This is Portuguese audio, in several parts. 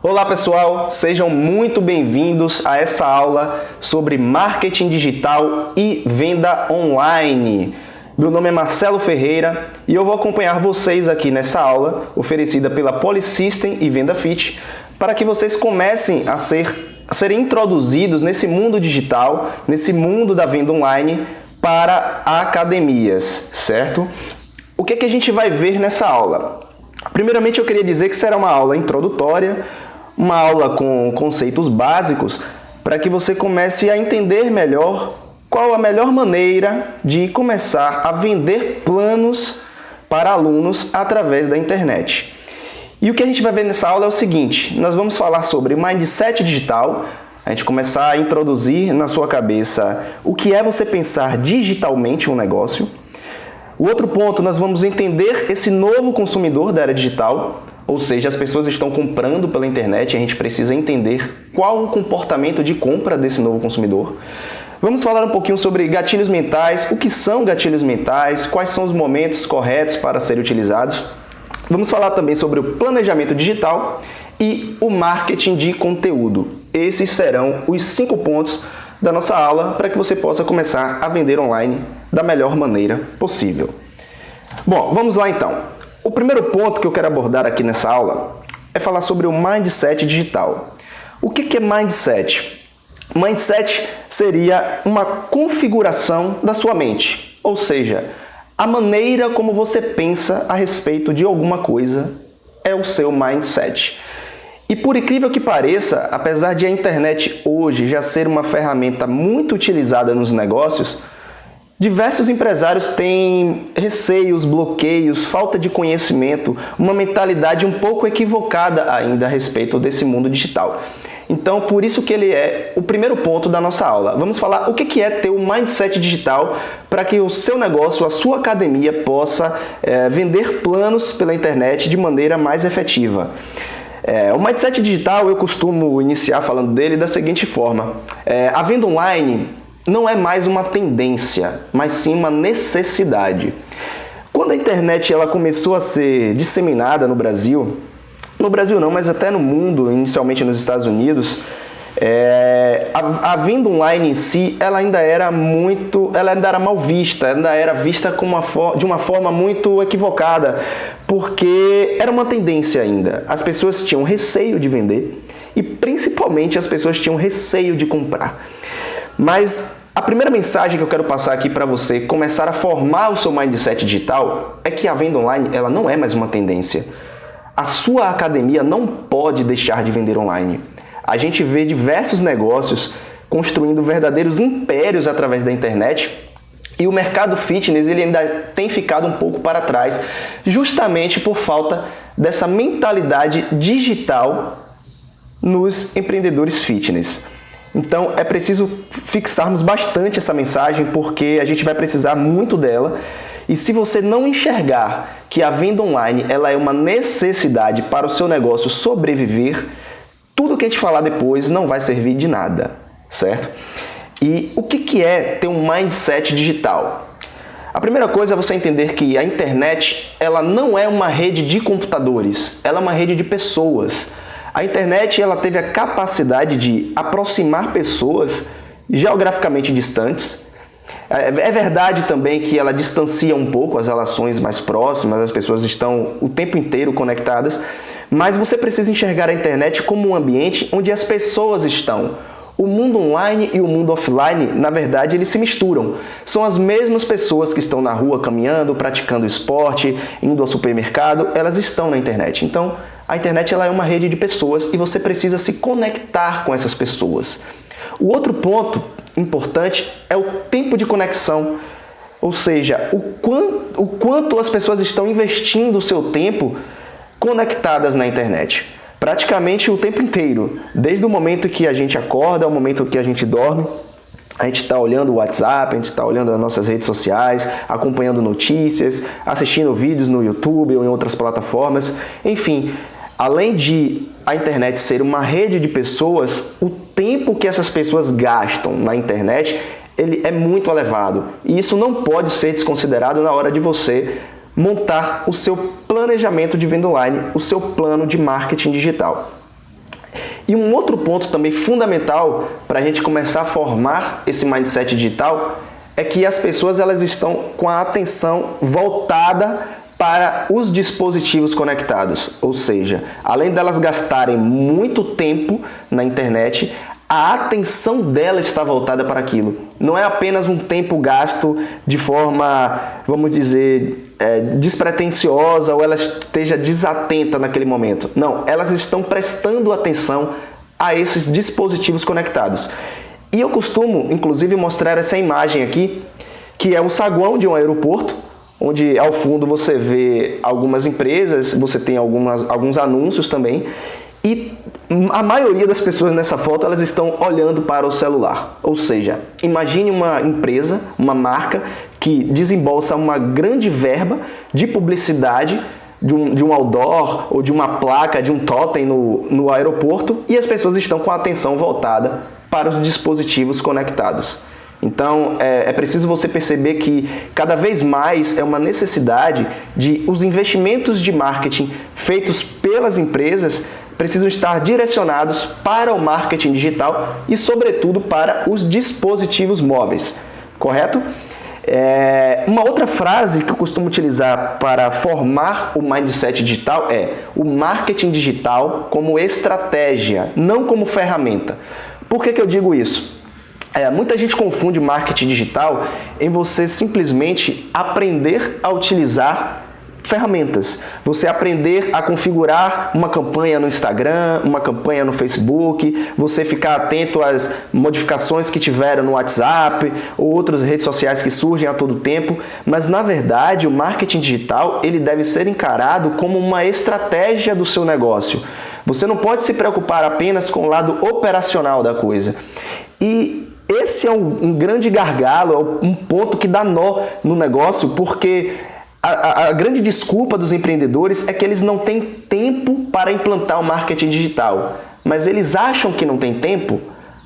Olá pessoal, sejam muito bem-vindos a essa aula sobre marketing digital e venda online. Meu nome é Marcelo Ferreira e eu vou acompanhar vocês aqui nessa aula oferecida pela Polysystem e VendaFit para que vocês comecem a serem introduzidos nesse mundo digital, nesse mundo da venda online para academias, certo? O que a gente vai ver nessa aula? Primeiramente eu queria dizer que será uma aula introdutória, uma aula com conceitos básicos para que você comece a entender melhor qual a melhor maneira de começar a vender planos para alunos através da internet. E o que a gente vai ver nessa aula é o seguinte: nós vamos falar sobre mindset digital, a gente começar a introduzir na sua cabeça o que é você pensar digitalmente um negócio. O outro ponto, nós vamos entender esse novo consumidor da era digital, ou seja, as pessoas estão comprando pela internet e a gente precisa entender qual o comportamento de compra desse novo consumidor. Vamos falar um pouquinho sobre gatilhos mentais, o que são gatilhos mentais, quais são os momentos corretos para serem utilizados. Vamos falar também sobre o planejamento digital e o marketing de conteúdo. Esses serão os 5 pontos da nossa aula para que você possa começar a vender online da melhor maneira possível. Bom, vamos lá então. O primeiro ponto que eu quero abordar aqui nessa aula é falar sobre o mindset digital. O que é mindset? Mindset seria uma configuração da sua mente, ou seja, a maneira como você pensa a respeito de alguma coisa é o seu mindset. E por incrível que pareça, apesar de a internet hoje já ser uma ferramenta muito utilizada nos negócios, diversos empresários têm receios, bloqueios, falta de conhecimento, uma mentalidade um pouco equivocada ainda a respeito desse mundo digital. Então, por isso que ele é o primeiro ponto da nossa aula. Vamos falar o que é ter um mindset digital para que o seu negócio, a sua academia, possa vender planos pela internet de maneira mais efetiva. O mindset digital, eu costumo iniciar falando dele da seguinte forma: a venda online não é mais uma tendência, mas sim uma necessidade. Quando a internet ela começou a ser disseminada no Brasil não, mas até no mundo, inicialmente nos Estados Unidos, a venda online em si, ela ainda era mal vista, ainda era vista de uma forma muito equivocada, porque era uma tendência ainda. As pessoas tinham receio de vender e principalmente as pessoas tinham receio de comprar. Mas a primeira mensagem que eu quero passar aqui para você começar a formar o seu mindset digital é que a venda online ela não é mais uma tendência. A sua academia não pode deixar de vender online. A gente vê diversos negócios construindo verdadeiros impérios através da internet e o mercado fitness ele ainda tem ficado um pouco para trás, justamente por falta dessa mentalidade digital nos empreendedores fitness. Então é preciso fixarmos bastante essa mensagem porque a gente vai precisar muito dela. E se você não enxergar que a venda online ela é uma necessidade para o seu negócio sobreviver, tudo que a gente falar depois não vai servir de nada, certo? E o que é ter um mindset digital? A primeira coisa é você entender que a internet ela não é uma rede de computadores, ela é uma rede de pessoas. A internet ela teve a capacidade de aproximar pessoas geograficamente distantes. É verdade também que ela distancia um pouco as relações mais próximas, as pessoas estão o tempo inteiro conectadas, mas você precisa enxergar a internet como um ambiente onde as pessoas estão. O mundo online e o mundo offline, na verdade, eles se misturam. São as mesmas pessoas que estão na rua caminhando, praticando esporte, indo ao supermercado, elas estão na internet. Então, a internet ela é uma rede de pessoas e você precisa se conectar com essas pessoas. O outro ponto importante é o tempo de conexão, ou seja, o quanto as pessoas estão investindo o seu tempo conectadas na internet. Praticamente o tempo inteiro, desde o momento que a gente acorda ao momento que a gente dorme, a gente está olhando o WhatsApp, a gente está olhando as nossas redes sociais, acompanhando notícias, assistindo vídeos no YouTube ou em outras plataformas. Enfim, além de a internet ser uma rede de pessoas, o tempo que essas pessoas gastam na internet ele é muito elevado. E isso não pode ser desconsiderado na hora de você montar o seu planejamento de venda online, o seu plano de marketing digital. E um outro ponto também fundamental para a gente começar a formar esse mindset digital é que as pessoas elas estão com a atenção voltada para os dispositivos conectados. Ou seja, além delas gastarem muito tempo na internet, a atenção dela está voltada para aquilo. Não é apenas um tempo gasto de forma, vamos dizer, despretensiosa ou ela esteja desatenta naquele momento. Não, elas estão prestando atenção a esses dispositivos conectados. E eu costumo, inclusive, mostrar essa imagem aqui, que é o saguão de um aeroporto, onde ao fundo você vê algumas empresas, você tem alguns anúncios também, e a maioria das pessoas nessa foto elas estão olhando para o celular. Ou seja, imagine uma empresa, uma marca que desembolsa uma grande verba de publicidade de um outdoor ou de uma placa, de um totem no aeroporto, e as pessoas estão com a atenção voltada para os dispositivos conectados. Então, é preciso você perceber que cada vez mais é uma necessidade de os investimentos de marketing feitos pelas empresas precisam estar direcionados para o marketing digital e, sobretudo, para os dispositivos móveis, correto? Uma outra frase que eu costumo utilizar para formar o mindset digital é o marketing digital como estratégia, não como ferramenta. Por que eu digo isso? Muita gente confunde marketing digital em você simplesmente aprender a utilizar ferramentas. Você aprender a configurar uma campanha no Instagram, uma campanha no Facebook, você ficar atento às modificações que tiveram no WhatsApp ou outras redes sociais que surgem a todo tempo, mas na verdade o marketing digital ele deve ser encarado como uma estratégia do seu negócio. Você não pode se preocupar apenas com o lado operacional da coisa. E esse é um grande gargalo, um ponto que dá nó no negócio, porque a grande desculpa dos empreendedores é que eles não têm tempo para implantar o marketing digital. Mas eles acham que não tem tempo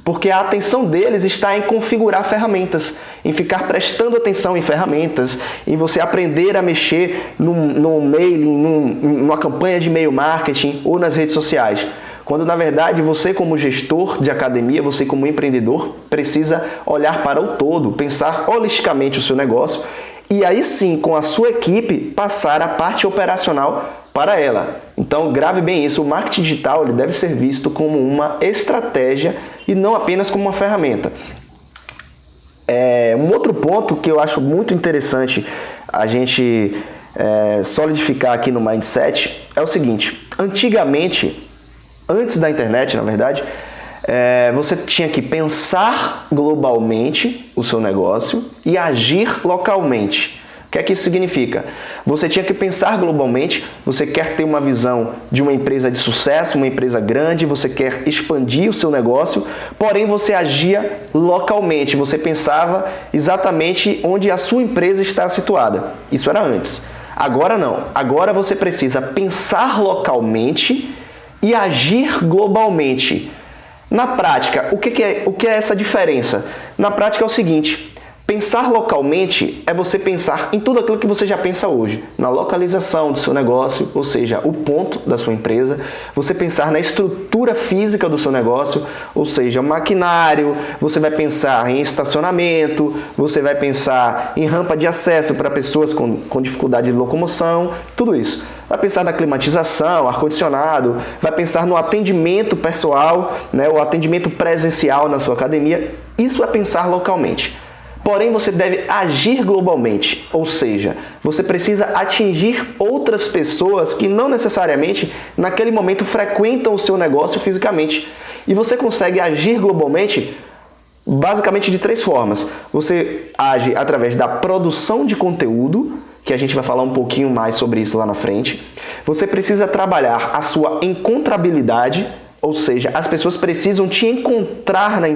porque a atenção deles está em configurar ferramentas, em ficar prestando atenção em ferramentas, em você aprender a mexer num mailing, numa campanha de e-mail marketing ou nas redes sociais. Quando, na verdade, você como gestor de academia, você como empreendedor, precisa olhar para o todo, pensar holisticamente o seu negócio e aí sim, com a sua equipe, passar a parte operacional para ela. Então, grave bem isso, o marketing digital ele deve ser visto como uma estratégia e não apenas como uma ferramenta. Um outro ponto que eu acho muito interessante a gente solidificar aqui no Mindset é o seguinte: antigamente, antes da internet, na verdade, você tinha que pensar globalmente o seu negócio e agir localmente. O que é que isso significa? Você tinha que pensar globalmente, você quer ter uma visão de uma empresa de sucesso, uma empresa grande, você quer expandir o seu negócio, porém você agia localmente, você pensava exatamente onde a sua empresa está situada. Isso era antes. Agora não. Agora você precisa pensar localmente e agir globalmente. Na prática, o que é essa diferença? Na prática é o seguinte: pensar localmente é você pensar em tudo aquilo que você já pensa hoje, na localização do seu negócio, ou seja, o ponto da sua empresa, você pensar na estrutura física do seu negócio, ou seja, maquinário, você vai pensar em estacionamento, você vai pensar em rampa de acesso para pessoas com dificuldade de locomoção, tudo isso. Vai pensar na climatização, ar-condicionado, vai pensar no atendimento pessoal, o atendimento presencial na sua academia. Isso é pensar localmente. Porém, você deve agir globalmente, ou seja, você precisa atingir outras pessoas que não necessariamente naquele momento frequentam o seu negócio fisicamente. E você consegue agir globalmente basicamente de 3 formas. Você age através da produção de conteúdo, que a gente vai falar um pouquinho mais sobre isso lá na frente. Você precisa trabalhar a sua encontrabilidade, ou seja, as pessoas precisam te encontrar na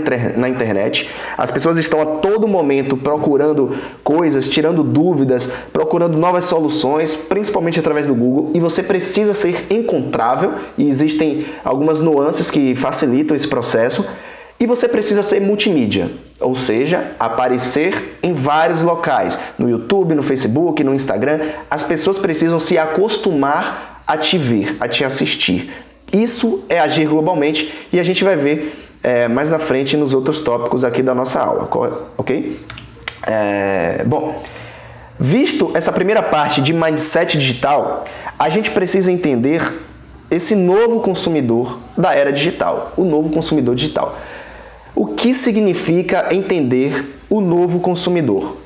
internet. As pessoas estão a todo momento procurando coisas, tirando dúvidas, procurando novas soluções, principalmente através do Google, e você precisa ser encontrável, e existem algumas nuances que facilitam esse processo. E você precisa ser multimídia, ou seja, aparecer em vários locais, no YouTube, no Facebook, no Instagram. As pessoas precisam se acostumar a te ver, a te assistir. Isso é agir globalmente e a gente vai ver mais na frente nos outros tópicos aqui da nossa aula, ok? Bom, visto essa primeira parte de mindset digital, a gente precisa entender esse novo consumidor da era digital, o novo consumidor digital. O que significa entender o novo consumidor?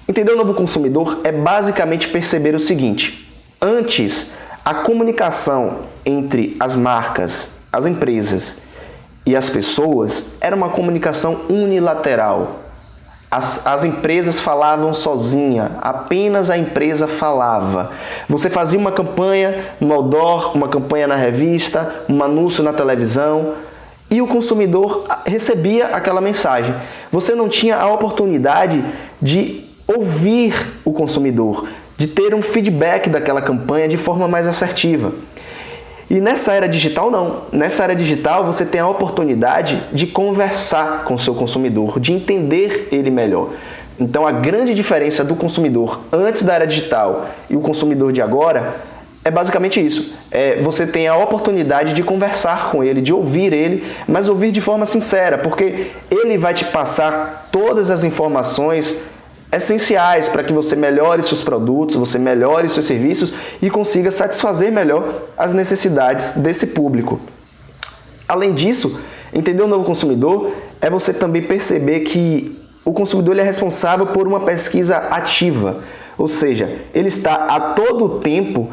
Entender o novo consumidor é basicamente perceber o seguinte: antes, a comunicação entre as marcas, as empresas e as pessoas era uma comunicação unilateral. As empresas falavam sozinha, apenas a empresa falava. Você fazia uma campanha no outdoor, uma campanha na revista, um anúncio na televisão e o consumidor recebia aquela mensagem. Você não tinha a oportunidade de ouvir o consumidor, de ter um feedback daquela campanha de forma mais assertiva. E nessa era digital não. Nessa era digital você tem a oportunidade de conversar com o seu consumidor, de entender ele melhor. Então a grande diferença do consumidor antes da era digital e o consumidor de agora é basicamente isso. Você tem a oportunidade de conversar com ele, de ouvir ele, mas ouvir de forma sincera, porque ele vai te passar todas as informações essenciais para que você melhore seus produtos, você melhore seus serviços e consiga satisfazer melhor as necessidades desse público. Além disso, entender o novo consumidor é você também perceber que o consumidor ele é responsável por uma pesquisa ativa, ou seja, ele está a todo tempo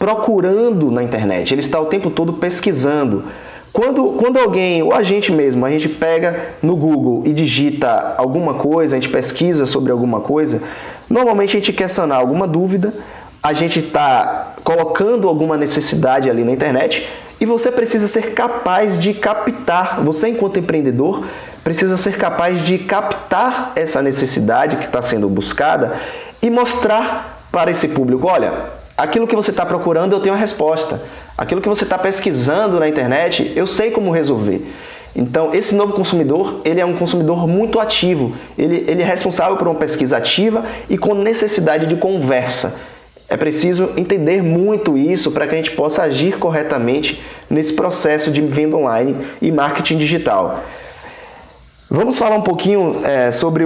procurando na internet, ele está o tempo todo pesquisando. Quando alguém, ou a gente mesmo, a gente pega no Google e digita alguma coisa, a gente pesquisa sobre alguma coisa, normalmente a gente quer sanar alguma dúvida, a gente está colocando alguma necessidade ali na internet e você precisa ser capaz de captar, você enquanto empreendedor precisa ser capaz de captar essa necessidade que está sendo buscada e mostrar para esse público, olha, aquilo que você está procurando eu tenho a resposta. Aquilo que você está pesquisando na internet, eu sei como resolver. Então, esse novo consumidor, ele é um consumidor muito ativo. Ele é responsável por uma pesquisa ativa e com necessidade de conversa. É preciso entender muito isso para que a gente possa agir corretamente nesse processo de venda online e marketing digital. Vamos falar um pouquinho sobre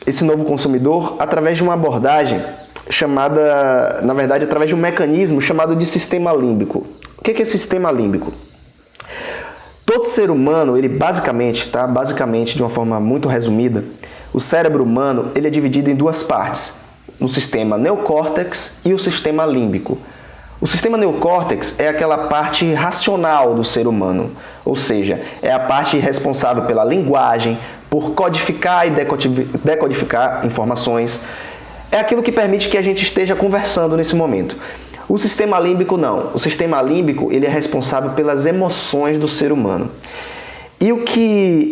esse novo consumidor através de uma abordagem chamada, na verdade, através de um mecanismo chamado de sistema límbico. O que é esse sistema límbico? Todo ser humano, ele basicamente, de uma forma muito resumida, o cérebro humano ele é dividido em duas partes, no sistema neocórtex e o sistema límbico. O sistema neocórtex é aquela parte racional do ser humano, ou seja, é a parte responsável pela linguagem, por codificar e decodificar informações. É aquilo que permite que a gente esteja conversando nesse momento. O sistema límbico não. O sistema límbico ele é responsável pelas emoções do ser humano. E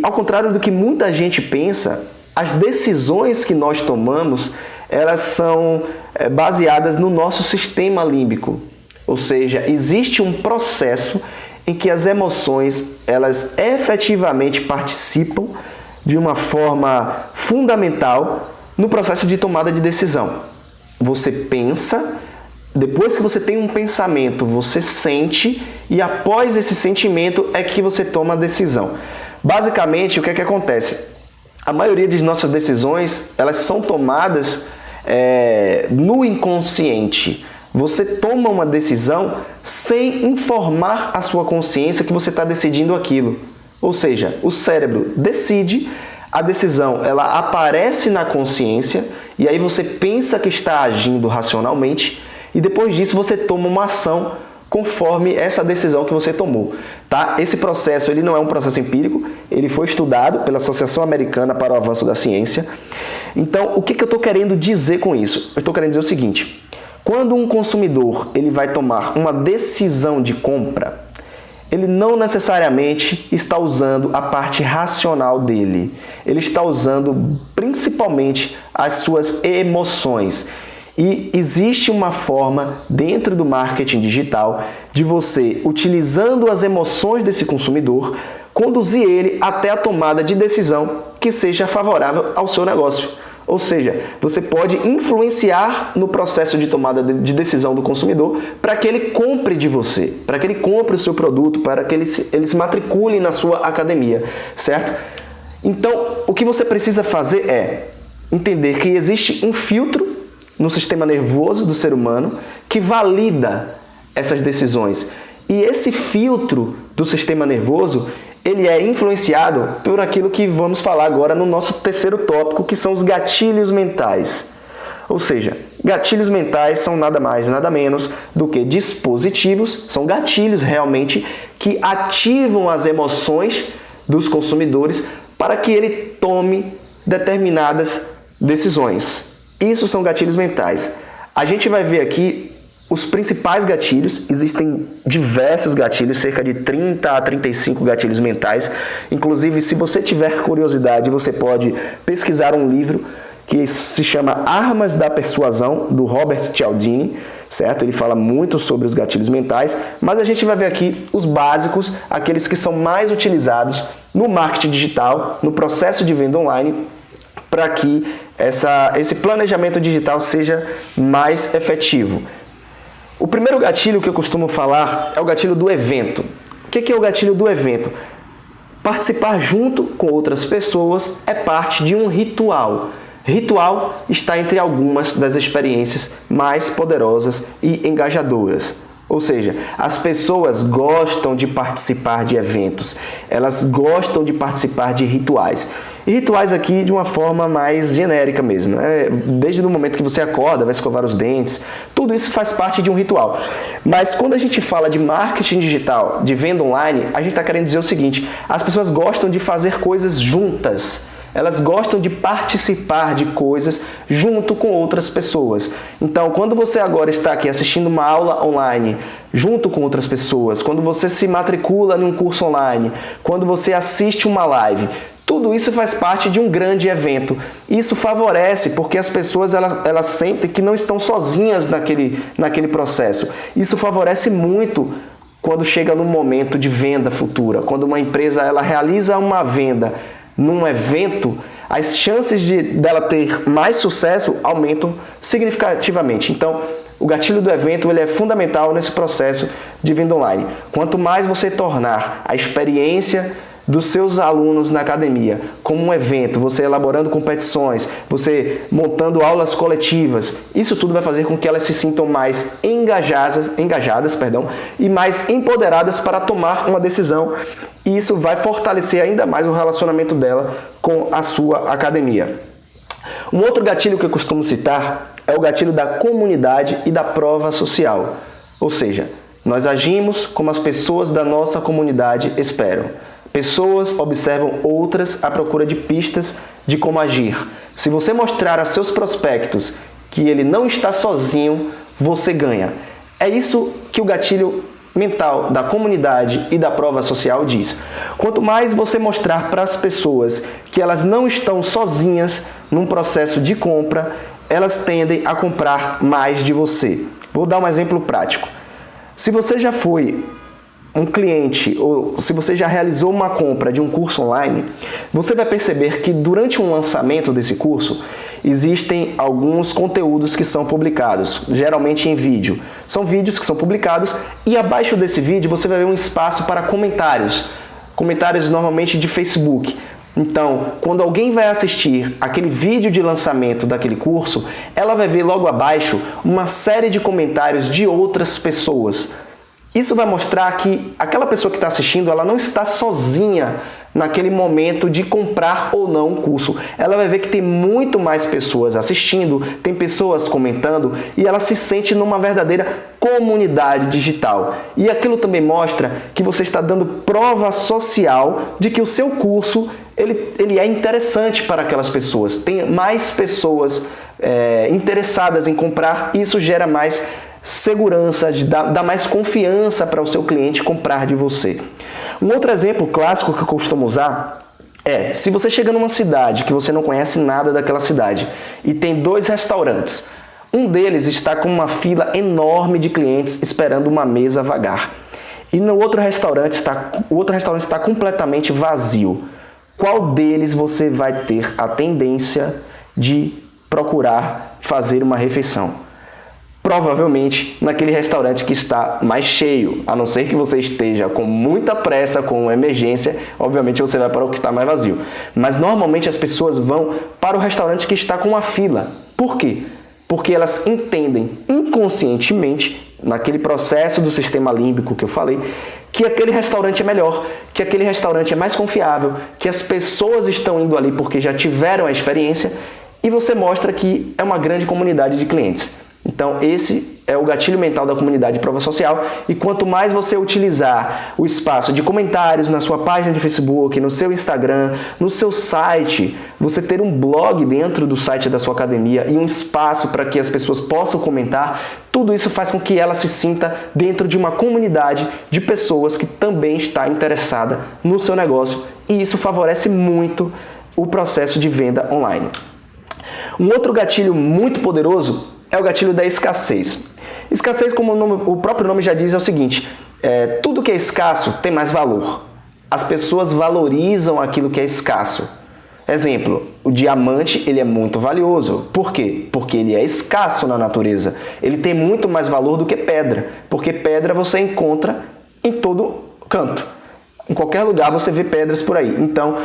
ao contrário do que muita gente pensa, as decisões que nós tomamos, elas são baseadas no nosso sistema límbico. Ou seja, existe um processo em que as emoções, elas efetivamente participam de uma forma fundamental no processo de tomada de decisão. Você pensa, depois que você tem um pensamento, você sente e após esse sentimento é que você toma a decisão. Basicamente, o que é que acontece? A maioria de nossas decisões, elas são tomadas no inconsciente. Você toma uma decisão sem informar a sua consciência que você está decidindo aquilo. Ou seja, o cérebro decide, a decisão ela aparece na consciência e aí você pensa que está agindo racionalmente e depois disso você toma uma ação conforme essa decisão que você tomou. Tá? Esse processo ele não é um processo empírico, ele foi estudado pela Associação Americana para o Avanço da Ciência. Então, o que eu estou querendo dizer com isso? Eu estou querendo dizer o seguinte: quando um consumidor ele vai tomar uma decisão de compra, ele não necessariamente está usando a parte racional dele. Ele está usando principalmente as suas emoções. E existe uma forma dentro do marketing digital de você, utilizando as emoções desse consumidor, conduzir ele até a tomada de decisão que seja favorável ao seu negócio. Ou seja, você pode influenciar no processo de tomada de decisão do consumidor para que ele compre de você, para que ele compre o seu produto, para que ele se matricule na sua academia, certo? Então, o que você precisa fazer é entender que existe um filtro no sistema nervoso do ser humano que valida essas decisões. E esse filtro do sistema nervoso, ele é influenciado por aquilo que vamos falar agora no nosso terceiro tópico, que são os gatilhos mentais. Ou seja, gatilhos mentais são nada mais, nada menos do que dispositivos, são gatilhos realmente que ativam as emoções dos consumidores para que ele tome determinadas decisões. Isso são gatilhos mentais. A gente vai ver aqui os principais gatilhos. Existem diversos gatilhos, cerca de 30 a 35 gatilhos mentais. Inclusive, se você tiver curiosidade, você pode pesquisar um livro que se chama Armas da Persuasão, do Robert Cialdini, certo? Ele fala muito sobre os gatilhos mentais, mas a gente vai ver aqui os básicos, aqueles que são mais utilizados no marketing digital, no processo de venda online, para que esse planejamento digital seja mais efetivo. O primeiro gatilho que eu costumo falar é o gatilho do evento. O que é o gatilho do evento? Participar junto com outras pessoas é parte de um ritual. Ritual está entre algumas das experiências mais poderosas e engajadoras. Ou seja, as pessoas gostam de participar de eventos, elas gostam de participar de rituais. E rituais aqui de uma forma mais genérica mesmo, né? Desde o momento que você acorda, vai escovar os dentes, tudo isso faz parte de um ritual. Mas quando a gente fala de marketing digital, de venda online, a gente está querendo dizer o seguinte: as pessoas gostam de fazer coisas juntas. Elas gostam de participar de coisas junto com outras pessoas. Então, quando você agora está aqui assistindo uma aula online junto com outras pessoas, quando você se matricula em um curso online, quando você assiste uma live, tudo isso faz parte de um grande evento. Isso favorece porque as pessoas elas sentem que não estão sozinhas naquele processo. Isso favorece muito quando chega no momento de venda futura. Quando uma empresa ela realiza uma venda num evento, as chances dela ter mais sucesso aumentam significativamente. Então, o gatilho do evento ele é fundamental nesse processo de venda online. Quanto mais você tornar a experiência dos seus alunos na academia como um evento, você elaborando competições, você montando aulas coletivas, isso tudo vai fazer com que elas se sintam mais engajadas, e mais empoderadas para tomar uma decisão, e isso vai fortalecer ainda mais o relacionamento dela com a sua academia. Um outro gatilho que eu costumo citar é o gatilho da comunidade e da prova social, ou seja, nós agimos como as pessoas da nossa comunidade esperam. Pessoas observam outras à procura de pistas de como agir. Se você mostrar a seus prospectos que ele não está sozinho, você ganha. É isso que o gatilho mental da comunidade e da prova social diz. Quanto mais você mostrar para as pessoas que elas não estão sozinhas num processo de compra, elas tendem a comprar mais de você. Vou dar um exemplo prático. Se você já foi um cliente, ou se você já realizou uma compra de um curso online, você vai perceber que durante um lançamento desse curso, existem alguns conteúdos que são publicados, geralmente em vídeo. São vídeos que são publicados e abaixo desse vídeo você vai ver um espaço para comentários. Comentários normalmente de Facebook. Então, quando alguém vai assistir aquele vídeo de lançamento daquele curso, ela vai ver logo abaixo uma série de comentários de outras pessoas. Isso vai mostrar que aquela pessoa que está assistindo, ela não está sozinha naquele momento de comprar ou não um curso. Ela vai ver que tem muito mais pessoas assistindo, tem pessoas comentando e ela se sente numa verdadeira comunidade digital. E aquilo também mostra que você está dando prova social de que o seu curso ele é interessante para aquelas pessoas. Tem mais pessoas interessadas em comprar, e isso gera mais segurança, dá mais confiança para o seu cliente comprar de você. Um outro exemplo clássico que eu costumo usar é, se você chega numa cidade que você não conhece nada daquela cidade e tem 2 restaurantes, um deles está com uma fila enorme de clientes esperando uma mesa vagar e o outro restaurante está completamente vazio. Qual deles você vai ter a tendência de procurar fazer uma refeição. Provavelmente naquele restaurante que está mais cheio, a não ser que você esteja com muita pressa, com uma emergência, obviamente você vai para o que está mais vazio. Mas normalmente as pessoas vão para o restaurante que está com uma fila. Por quê? Porque elas entendem inconscientemente, naquele processo do sistema límbico que eu falei, que aquele restaurante é melhor, que aquele restaurante é mais confiável, que as pessoas estão indo ali porque já tiveram a experiência e você mostra que é uma grande comunidade de clientes. Então esse é o gatilho mental da comunidade de prova social e quanto mais você utilizar o espaço de comentários na sua página de Facebook, no seu Instagram, no seu site, você ter um blog dentro do site da sua academia e um espaço para que as pessoas possam comentar, tudo isso faz com que ela se sinta dentro de uma comunidade de pessoas que também está interessada no seu negócio e isso favorece muito o processo de venda online. Um outro gatilho muito poderoso é o gatilho da escassez. Escassez, como o próprio nome já diz, é o seguinte, tudo que é escasso tem mais valor. As pessoas valorizam aquilo que é escasso. Exemplo, o diamante ele é muito valioso. Por quê? Porque ele é escasso na natureza. Ele tem muito mais valor do que pedra, porque pedra você encontra em todo canto. Em qualquer lugar você vê pedras por aí. Então,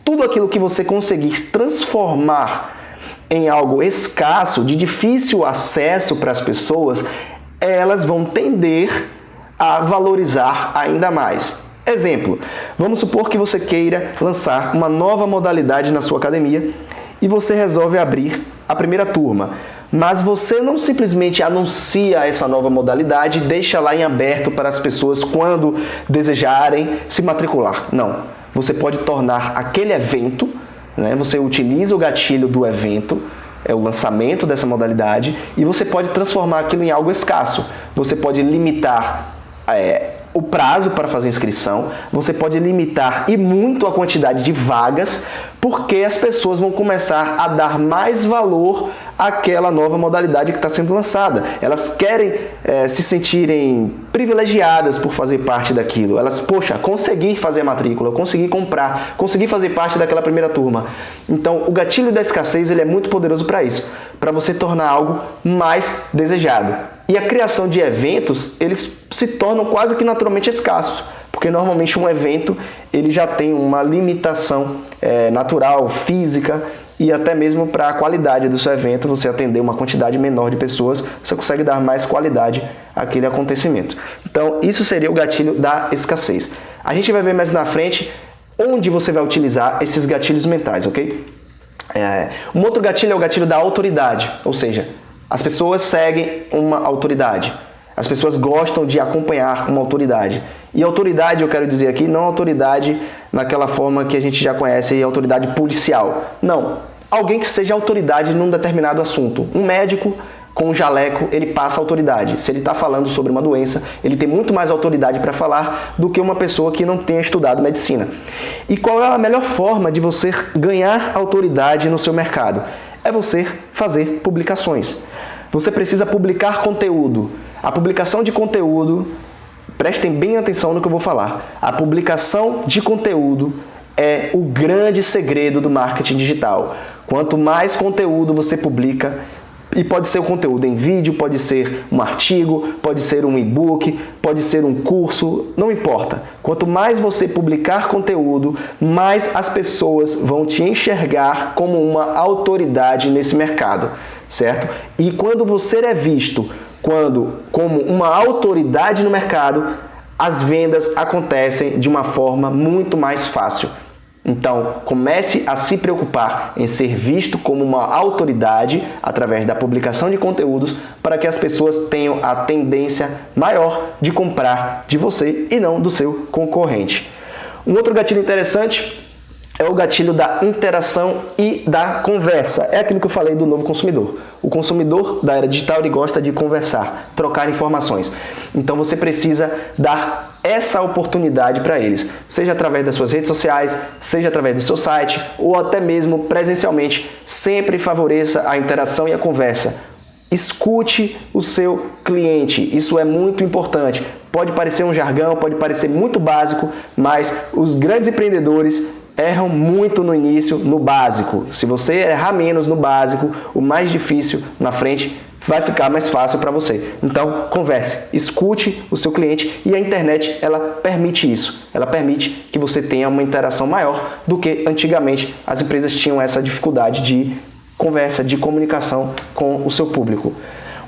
tudo aquilo que você conseguir transformar em algo escasso, de difícil acesso para as pessoas, elas vão tender a valorizar ainda mais. Exemplo, vamos supor que você queira lançar uma nova modalidade na sua academia e você resolve abrir a primeira turma, mas você não simplesmente anuncia essa nova modalidade e deixa lá em aberto para as pessoas quando desejarem se matricular. Não, você pode tornar aquele evento, você utiliza o gatilho do evento, é o lançamento dessa modalidade, e você pode transformar aquilo em algo escasso. Você pode limitar o prazo para fazer inscrição, você pode limitar e muito a quantidade de vagas, porque as pessoas vão começar a dar mais valor àquela nova modalidade que está sendo lançada. Elas querem se sentirem privilegiadas por fazer parte daquilo. Elas, poxa, consegui fazer a matrícula, consegui comprar, consegui fazer parte daquela primeira turma. Então, o gatilho da escassez ele é muito poderoso para isso, para você tornar algo mais desejado. E a criação de eventos, eles se tornam quase que naturalmente escassos, porque normalmente um evento ele já tem uma limitação natural, física, e até mesmo para a qualidade do seu evento, você atender uma quantidade menor de pessoas, você consegue dar mais qualidade àquele acontecimento. Então, isso seria o gatilho da escassez. A gente vai ver mais na frente onde você vai utilizar esses gatilhos mentais, ok? Um outro gatilho é o gatilho da autoridade, ou seja, as pessoas seguem uma autoridade. As pessoas gostam de acompanhar uma autoridade. E autoridade, eu quero dizer aqui, não autoridade naquela forma que a gente já conhece, autoridade policial. Não, alguém que seja autoridade num determinado assunto. Um médico com um jaleco, ele passa autoridade. Se ele está falando sobre uma doença, ele tem muito mais autoridade para falar do que uma pessoa que não tenha estudado medicina. E qual é a melhor forma de você ganhar autoridade no seu mercado? É você fazer publicações. Você precisa publicar conteúdo. A publicação de conteúdo, prestem bem atenção no que eu vou falar. A publicação de conteúdo é o grande segredo do marketing digital. Quanto mais conteúdo você publica, e pode ser um conteúdo em vídeo, pode ser um artigo, pode ser um e-book, pode ser um curso, não importa. Quanto mais você publicar conteúdo, mais as pessoas vão te enxergar como uma autoridade nesse mercado, certo? E quando você é visto como uma autoridade no mercado, as vendas acontecem de uma forma muito mais fácil. Então, comece a se preocupar em ser visto como uma autoridade através da publicação de conteúdos para que as pessoas tenham a tendência maior de comprar de você e não do seu concorrente. Um outro gatilho interessante é o gatilho da interação e da conversa. É aquilo que eu falei do novo consumidor. O consumidor da era digital ele gosta de conversar, trocar informações. Então você precisa dar essa oportunidade para eles, seja através das suas redes sociais, seja através do seu site ou até mesmo presencialmente. Sempre favoreça a interação e a conversa. Escute o seu cliente, isso é muito importante. Pode parecer um jargão, pode parecer muito básico, mas os grandes empreendedores erram muito no início, no básico. Se você errar menos no básico, o mais difícil na frente vai ficar mais fácil para você. Então, converse, escute o seu cliente, e a internet, ela permite isso. Ela permite que você tenha uma interação maior do que antigamente as empresas tinham essa dificuldade de conversa, de comunicação com o seu público.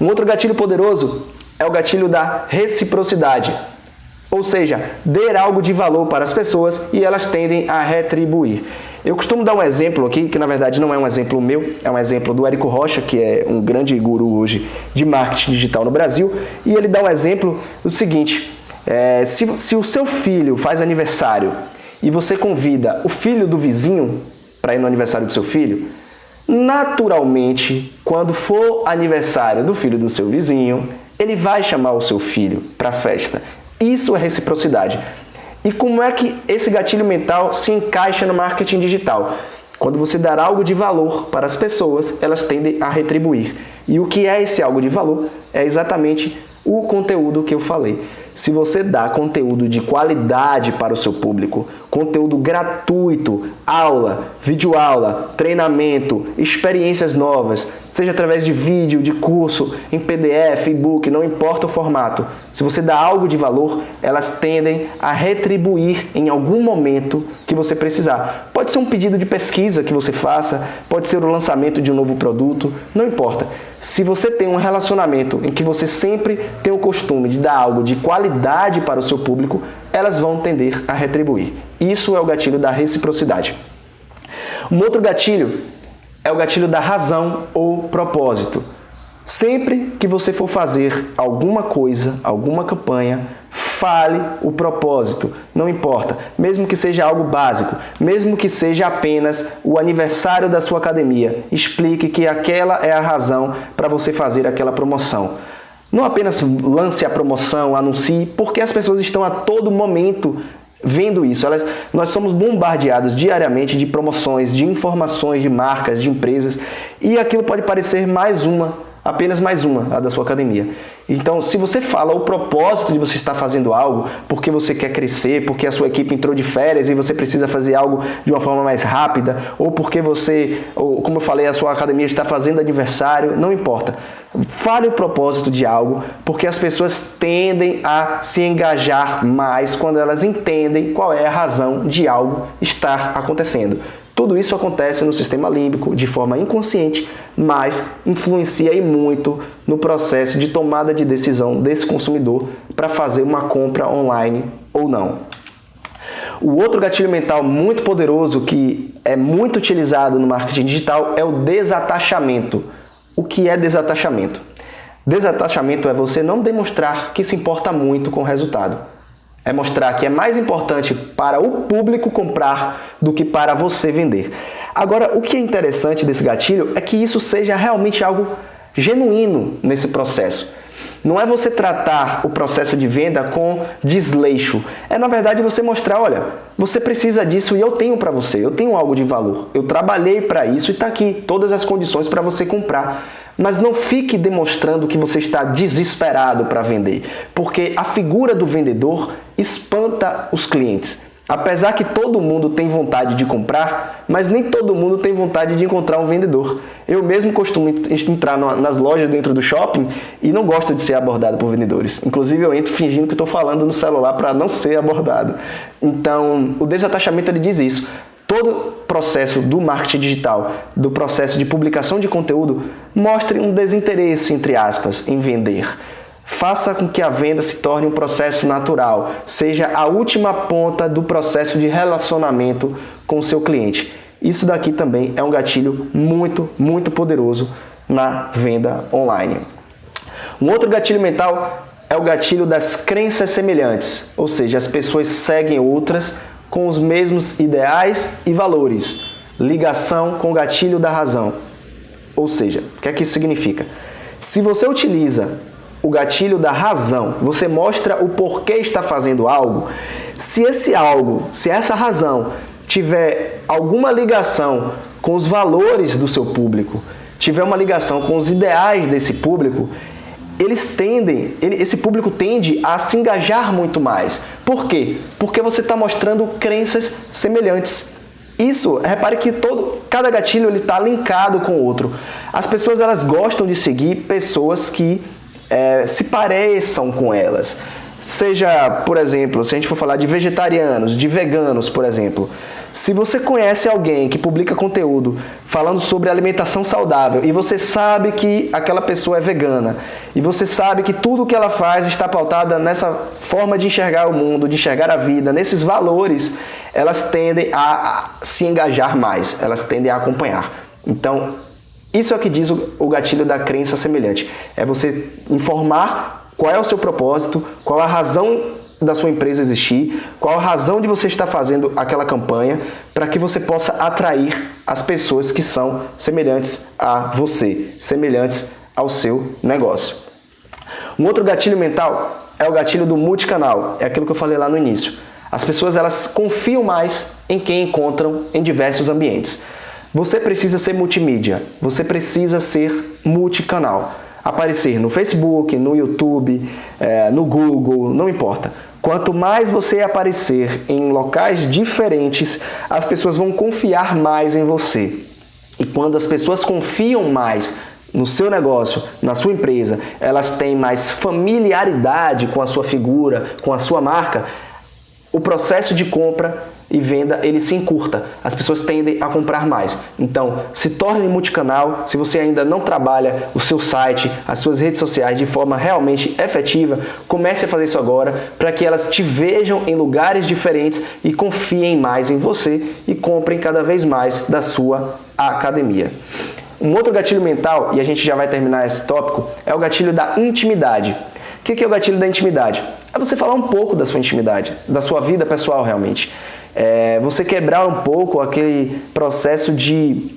Um outro gatilho poderoso é o gatilho da reciprocidade. Ou seja, dê algo de valor para as pessoas e elas tendem a retribuir. Eu costumo dar um exemplo aqui, que na verdade não é um exemplo meu, é um exemplo do Érico Rocha, que é um grande guru hoje de marketing digital no Brasil, e ele dá um exemplo do seguinte: se o seu filho faz aniversário e você convida o filho do vizinho para ir no aniversário do seu filho, naturalmente, quando for aniversário do filho do seu vizinho, ele vai chamar o seu filho para a festa. Isso é reciprocidade. E como é que esse gatilho mental se encaixa no marketing digital? Quando você dar algo de valor para as pessoas, elas tendem a retribuir. E o que é esse algo de valor? É exatamente o conteúdo que eu falei. Se você dá conteúdo de qualidade para o seu público, conteúdo gratuito, aula, videoaula, treinamento, experiências novas, seja através de vídeo, de curso, em PDF, e-book, não importa o formato. Se você dá algo de valor, elas tendem a retribuir em algum momento que você precisar. Pode ser um pedido de pesquisa que você faça, pode ser o lançamento de um novo produto, não importa. Se você tem um relacionamento em que você sempre tem o costume de dar algo de qualidade para o seu público, elas vão tender a retribuir. Isso é o gatilho da reciprocidade. Um outro gatilho é o gatilho da razão ou propósito. Sempre que você for fazer alguma coisa, alguma campanha, fale o propósito, não importa, mesmo que seja algo básico, mesmo que seja apenas o aniversário da sua academia, explique que aquela é a razão para você fazer aquela promoção. Não apenas lance a promoção, anuncie, porque as pessoas estão a todo momento vendo isso. Nós somos bombardeados diariamente de promoções, de informações de marcas, de empresas, e aquilo pode parecer apenas mais uma, a da sua academia. Então, se você fala o propósito de você estar fazendo algo, porque você quer crescer, porque a sua equipe entrou de férias e você precisa fazer algo de uma forma mais rápida, ou porque como eu falei, a sua academia está fazendo aniversário, não importa. Fale o propósito de algo, porque as pessoas tendem a se engajar mais quando elas entendem qual é a razão de algo estar acontecendo. Tudo isso acontece no sistema límbico de forma inconsciente, mas influencia e muito no processo de tomada de decisão desse consumidor para fazer uma compra online ou não. O outro gatilho mental muito poderoso que é muito utilizado no marketing digital é o desatachamento. O que é desatachamento? Desatachamento é você não demonstrar que se importa muito com o resultado. É mostrar que é mais importante para o público comprar do que para você vender. Agora, o que é interessante desse gatilho é que isso seja realmente algo genuíno nesse processo. Não é você tratar o processo de venda com desleixo. É, na verdade, você mostrar, olha, você precisa disso e eu tenho para você. Eu tenho algo de valor. Eu trabalhei para isso e está aqui todas as condições para você comprar. Mas não fique demonstrando que você está desesperado para vender, porque a figura do vendedor espanta os clientes. Apesar que todo mundo tem vontade de comprar, mas nem todo mundo tem vontade de encontrar um vendedor. Eu mesmo costumo entrar nas lojas dentro do shopping e não gosto de ser abordado por vendedores. Inclusive eu entro fingindo que estou falando no celular para não ser abordado. Então, o desatachamento ele diz isso. Todo processo do marketing digital, do processo de publicação de conteúdo, mostre um desinteresse, entre aspas, em vender. Faça com que a venda se torne um processo natural, seja a última ponta do processo de relacionamento com o seu cliente. Isso daqui também é um gatilho muito, muito poderoso na venda online. Um outro gatilho mental é o gatilho das crenças semelhantes, ou seja, as pessoas seguem outras com os mesmos ideais e valores. Ligação com o gatilho da razão. Ou seja, o que é que isso significa? Se você utiliza o gatilho da razão, você mostra o porquê está fazendo algo, se essa razão tiver alguma ligação com os valores do seu público, tiver uma ligação com os ideais desse público, esse público tende a se engajar muito mais. Por quê? Porque você está mostrando crenças semelhantes. Repare que cada gatilho está linkado com o outro. As pessoas elas gostam de seguir pessoas que se pareçam com elas. Seja, por exemplo, se a gente for falar de vegetarianos, de veganos, por exemplo. Se você conhece alguém que publica conteúdo falando sobre alimentação saudável e você sabe que aquela pessoa é vegana e você sabe que tudo que ela faz está pautada nessa forma de enxergar o mundo, de enxergar a vida, nesses valores, elas tendem a se engajar mais, elas tendem a acompanhar. Então, isso é o que diz o gatilho da crença semelhante. É você informar qual é o seu propósito, qual a razão da sua empresa existir, qual a razão de você estar fazendo aquela campanha, para que você possa atrair as pessoas que são semelhantes a você, semelhantes ao seu negócio. Um outro gatilho mental é o gatilho do multicanal, é aquilo que eu falei lá no início. As pessoas elas confiam mais em quem encontram em diversos ambientes. Você precisa ser multimídia, você precisa ser multicanal. Aparecer no Facebook, no YouTube, no Google, não importa. Quanto mais você aparecer em locais diferentes, as pessoas vão confiar mais em você. E quando as pessoas confiam mais no seu negócio, na sua empresa, elas têm mais familiaridade com a sua figura, com a sua marca, o processo de compra e venda ele se encurta, as pessoas tendem a comprar mais. Então, se torne multicanal. Se você ainda não trabalha o seu site, as suas redes sociais de forma realmente efetiva, comece a fazer isso agora para que elas te vejam em lugares diferentes e confiem mais em você e comprem cada vez mais da sua academia. Um outro gatilho mental, e a gente já vai terminar esse tópico, é o gatilho da intimidade. O que é o gatilho da intimidade? É você falar um pouco da sua intimidade, da sua vida pessoal realmente. Você quebrar um pouco aquele processo de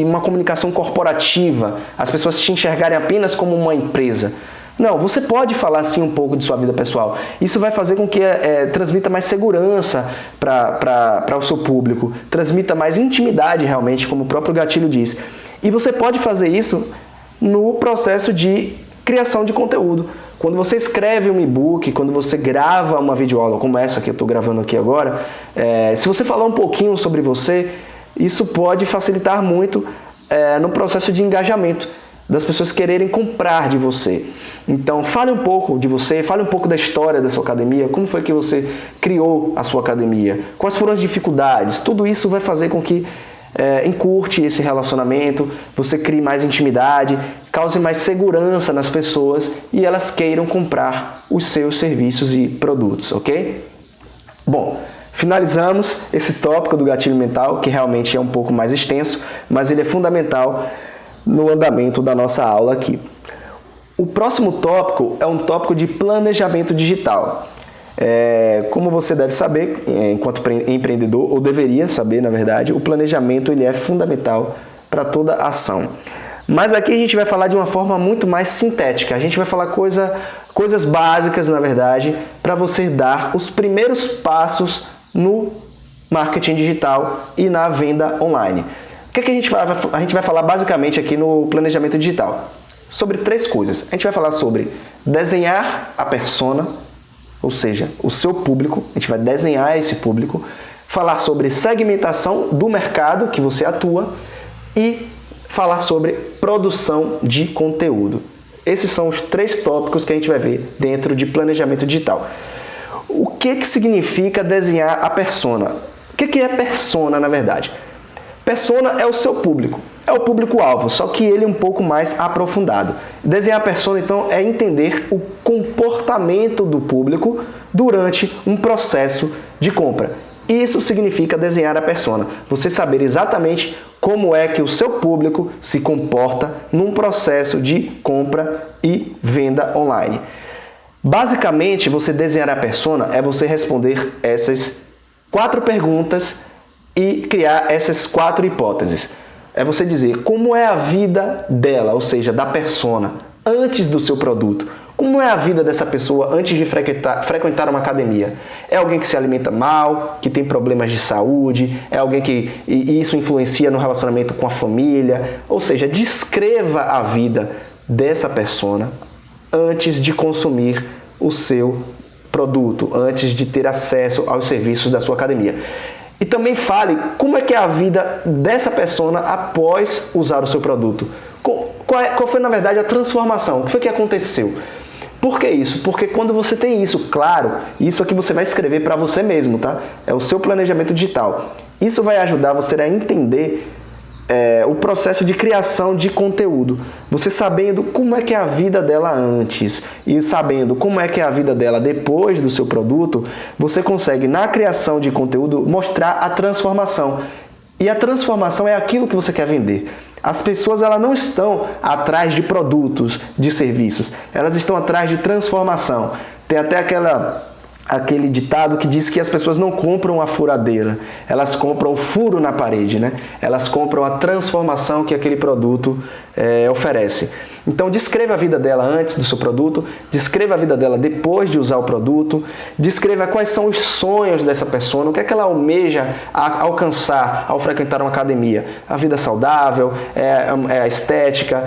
uma comunicação corporativa, as pessoas te enxergarem apenas como uma empresa. Não, você pode falar sim um pouco de sua vida pessoal. Isso vai fazer com que transmita mais segurança para o seu público, transmita mais intimidade realmente, como o próprio gatilho diz. E você pode fazer isso no processo de criação de conteúdo. Quando você escreve um e-book, quando você grava uma videoaula como essa que eu estou gravando aqui agora, se você falar um pouquinho sobre você, isso pode facilitar muito no processo de engajamento, das pessoas quererem comprar de você. Então, fale um pouco de você, fale um pouco da história da sua academia, como foi que você criou a sua academia, quais foram as dificuldades. Tudo isso vai fazer com que encurte esse relacionamento, você crie mais intimidade, cause mais segurança nas pessoas e elas queiram comprar os seus serviços e produtos, ok? Bom, finalizamos esse tópico do gatilho mental, que realmente é um pouco mais extenso, mas ele é fundamental no andamento da nossa aula aqui. O próximo tópico é um tópico de planejamento digital. Como você deve saber, enquanto empreendedor, ou deveria saber, na verdade, o planejamento ele é fundamental para toda ação. Mas aqui a gente vai falar de uma forma muito mais sintética. A gente vai falar coisas básicas, na verdade, para você dar os primeiros passos no marketing digital e na venda online. O que a gente vai falar basicamente aqui no planejamento digital? Sobre 3 coisas. A gente vai falar sobre desenhar a persona, ou seja, o seu público, a gente vai desenhar esse público, falar sobre segmentação do mercado que você atua e falar sobre produção de conteúdo. Esses são os 3 tópicos que a gente vai ver dentro de planejamento digital. O que significa desenhar a persona? O que é persona, na verdade? Persona é o seu público, é o público-alvo, só que ele é um pouco mais aprofundado. Desenhar a persona, então, é entender o comportamento do público durante um processo de compra. Isso significa desenhar a persona. Você saber exatamente como é que o seu público se comporta num processo de compra e venda online. Basicamente, você desenhar a persona é você responder essas 4 perguntas e criar essas 4 hipóteses. É você dizer como é a vida dela, ou seja, da persona, antes do seu produto. Como é a vida dessa pessoa antes de frequentar uma academia? É alguém que se alimenta mal, que tem problemas de saúde, é alguém que isso influencia no relacionamento com a família? Ou seja, descreva a vida dessa persona antes de consumir o seu produto, antes de ter acesso aos serviços da sua academia. E também fale como é que é a vida dessa persona após usar o seu produto. Qual foi, na verdade, a transformação? O que foi que aconteceu? Por que isso? Porque quando você tem isso claro, isso aqui você vai escrever para você mesmo, tá? É o seu planejamento digital. Isso vai ajudar você a entender o processo de criação de conteúdo. Você sabendo como é que é a vida dela antes e sabendo como é que é a vida dela depois do seu produto, você consegue, na criação de conteúdo, mostrar a transformação. E a transformação é aquilo que você quer vender. As pessoas elas não estão atrás de produtos, de serviços. Elas estão atrás de transformação. Tem até aquele ditado que diz que as pessoas não compram a furadeira, elas compram o furo na parede, né? Elas compram a transformação que aquele produto oferece. Então descreva a vida dela antes do seu produto, descreva a vida dela depois de usar o produto, descreva quais são os sonhos dessa pessoa, o que é que ela almeja alcançar ao frequentar uma academia. A vida saudável, a estética,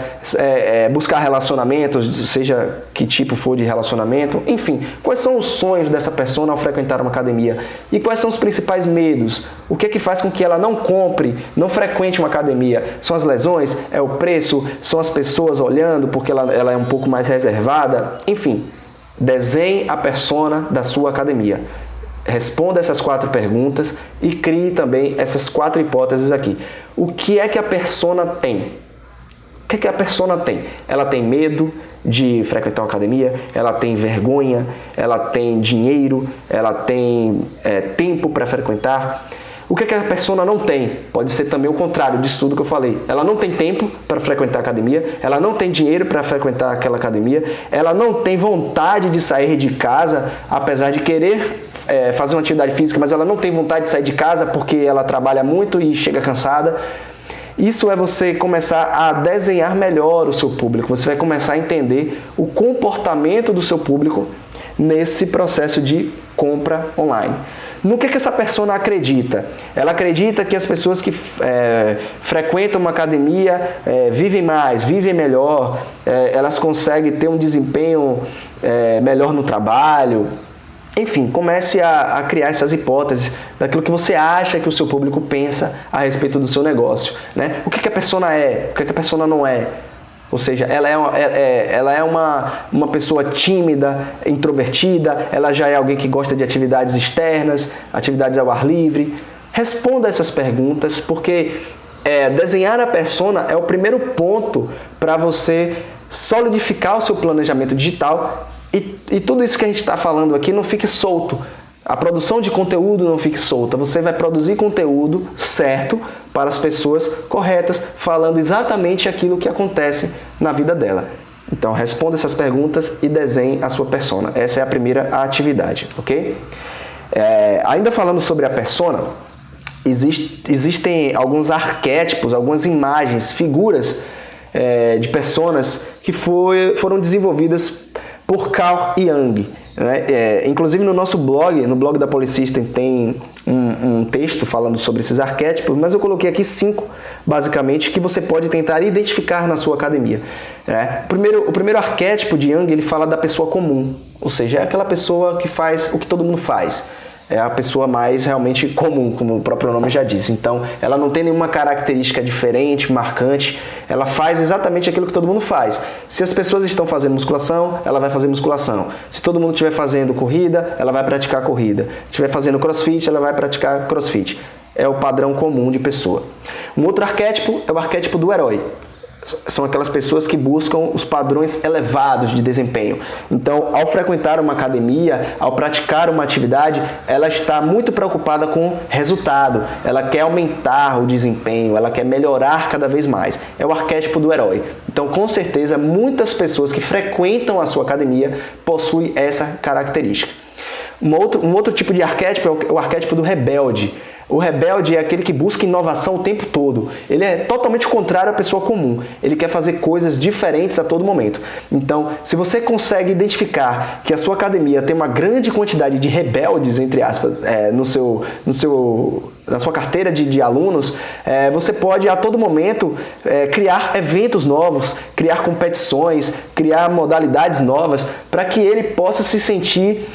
buscar relacionamentos, seja que tipo for de relacionamento, enfim, quais são os sonhos dessa pessoa ao frequentar uma academia e quais são os principais medos, o que é que faz com que ela não compre, não frequente uma academia. São as lesões, é o preço, são as pessoas olhando porque ela é um pouco mais reservada, enfim, desenhe a persona da sua academia. Responda essas 4 perguntas e crie também essas 4 hipóteses aqui. O que é que a persona tem? O que é que a persona tem? Ela tem medo de frequentar uma academia, ela tem vergonha, ela tem dinheiro, ela tem tempo para frequentar. O que é que a persona não tem? Pode ser também o contrário disso tudo que eu falei. Ela não tem tempo para frequentar a academia, ela não tem dinheiro para frequentar aquela academia, ela não tem vontade de sair de casa, apesar de querer fazer uma atividade física, mas ela não tem vontade de sair de casa porque ela trabalha muito e chega cansada. Isso é você começar a desenhar melhor o seu público, você vai começar a entender o comportamento do seu público nesse processo de compra online. No que essa persona acredita? Ela acredita que as pessoas que frequentam uma academia vivem mais, vivem melhor, elas conseguem ter um desempenho melhor no trabalho. Enfim, comece a criar essas hipóteses daquilo que você acha que o seu público pensa a respeito do seu negócio, né? O que a persona é, o que a persona não é. Ou seja, ela é uma pessoa tímida, introvertida, ela já é alguém que gosta de atividades externas, atividades ao ar livre. Responda essas perguntas, porque desenhar a persona é o primeiro ponto para você solidificar o seu planejamento digital e tudo isso que a gente está falando aqui não fique solto. A produção de conteúdo não fique solta. Você vai produzir conteúdo certo para as pessoas corretas, falando exatamente aquilo que acontece na vida dela. Então, responda essas perguntas e desenhe a sua persona. Essa é a primeira atividade, ok? Ainda falando sobre a persona, existem alguns arquétipos, algumas imagens, figuras de personas que foram desenvolvidas por Carl Jung. Inclusive no nosso blog, no blog da Polisystem, tem um texto falando sobre esses arquétipos, mas eu coloquei aqui 5, basicamente, que você pode tentar identificar na sua academia. O primeiro arquétipo de Jung, ele fala da pessoa comum, ou seja, é aquela pessoa que faz o que todo mundo faz. É a pessoa mais realmente comum, como o próprio nome já diz. Então, ela não tem nenhuma característica diferente, marcante. Ela faz exatamente aquilo que todo mundo faz. Se as pessoas estão fazendo musculação, ela vai fazer musculação. Se todo mundo estiver fazendo corrida, ela vai praticar corrida. Se estiver fazendo crossfit, ela vai praticar crossfit. É o padrão comum de pessoa. Um outro arquétipo é o arquétipo do herói. São aquelas pessoas que buscam os padrões elevados de desempenho. Então, ao frequentar uma academia, ao praticar uma atividade, ela está muito preocupada com resultado. Ela quer aumentar o desempenho, ela quer melhorar cada vez mais. É o arquétipo do herói. Então, com certeza, muitas pessoas que frequentam a sua academia possuem essa característica. Um outro tipo de arquétipo é o arquétipo do rebelde. O rebelde é aquele que busca inovação o tempo todo. Ele é totalmente contrário à pessoa comum. Ele quer fazer coisas diferentes a todo momento. Então, se você consegue identificar que a sua academia tem uma grande quantidade de rebeldes, entre aspas, no seu na sua carteira de alunos, você pode a todo momento criar eventos novos, criar competições, criar modalidades novas para que ele possa se sentir